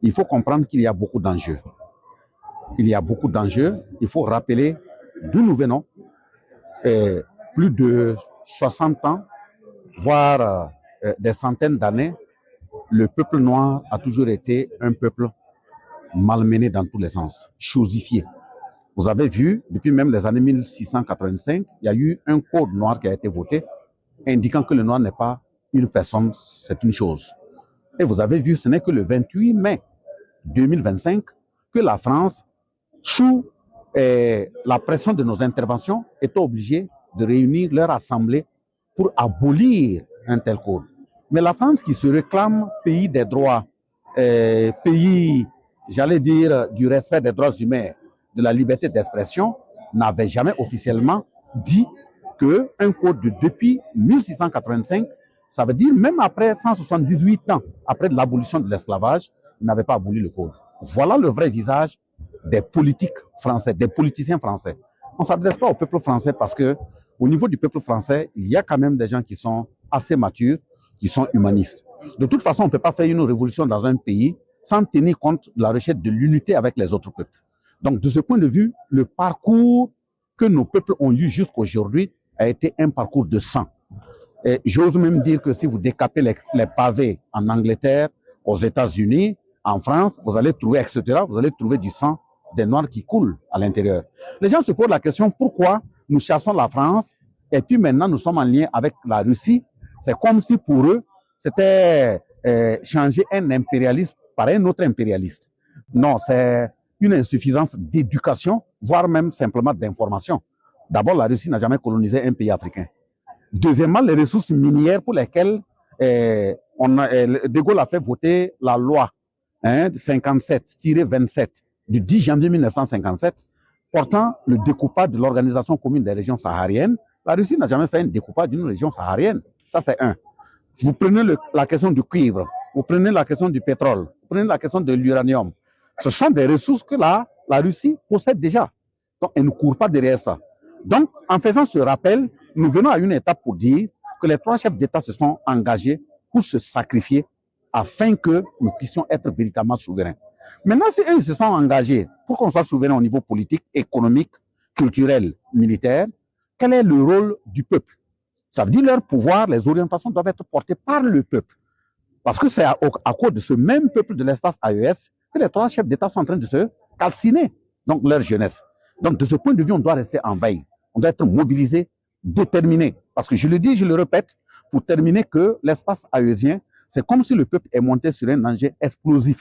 il faut comprendre qu'il y a beaucoup d'enjeux. Il y a beaucoup d'enjeux. Il faut rappeler d'où nous venons. Plus de 60 ans, voire des centaines d'années, le peuple noir a toujours été un peuple malmené dans tous les sens, chosifié. Vous avez vu, depuis même les années 1685, il y a eu un code noir qui a été voté, indiquant que le noir n'est pas une personne, c'est une chose. Et vous avez vu, ce n'est que le 28 mai 2025 que la France, sous la pression de nos interventions, est obligée de réunir leur assemblée pour abolir un tel code. Mais la France, qui se réclame pays des droits, pays, j'allais dire, du respect des droits humains, de la liberté d'expression, n'avait jamais officiellement dit qu'un code depuis 1685, ça veut dire même après 178 ans, après l'abolition de l'esclavage, il n'avait pas aboli le code. Voilà le vrai visage des politiques français, des politiciens français. On ne s'adresse pas au peuple français parce que au niveau du peuple français, il y a quand même des gens qui sont assez matures, qui sont humanistes. De toute façon, on ne peut pas faire une révolution dans un pays sans tenir compte de la recherche de l'unité avec les autres peuples. Donc, de ce point de vue, le parcours que nos peuples ont eu jusqu'aujourd'hui a été un parcours de sang. Et j'ose même dire que si vous décapez les pavés en Angleterre, aux États-Unis, en France, vous allez trouver, etc., vous allez trouver du sang des Noirs qui coulent à l'intérieur. Les gens se posent la question, pourquoi nous chassons la France et puis maintenant nous sommes en lien avec la Russie? C'est comme si pour eux, c'était changer un impérialiste par un autre impérialiste. Non, c'est une insuffisance d'éducation, voire même simplement d'information. D'abord, la Russie n'a jamais colonisé un pays africain. Deuxièmement, les ressources minières pour lesquelles De Gaulle a fait voter la loi 57-27 du 10 janvier 1957 portant le découpage de l'Organisation commune des régions sahariennes. La Russie n'a jamais fait un découpage d'une région saharienne. Ça, c'est un. Vous prenez la question du cuivre, vous prenez la question du pétrole, vous prenez la question de l'uranium. Ce sont des ressources que la Russie possède déjà. Donc, elle ne court pas derrière ça. Donc, en faisant ce rappel, nous venons à une étape pour dire que les trois chefs d'État se sont engagés pour se sacrifier afin que nous puissions être véritablement souverains. Maintenant, si eux se sont engagés pour qu'on soit souverain au niveau politique, économique, culturel, militaire, quel est le rôle du peuple? Ça veut dire leur pouvoir, les orientations doivent être portées par le peuple. Parce que c'est à cause de ce même peuple de l'espace AES que les trois chefs d'État sont en train de se calciner, donc leur jeunesse. Donc, de ce point de vue, on doit rester en veille. On doit être mobilisé, déterminé. Parce que je le dis, je le répète, pour terminer, que l'espace aéusien, c'est comme si le peuple est monté sur un engin explosif.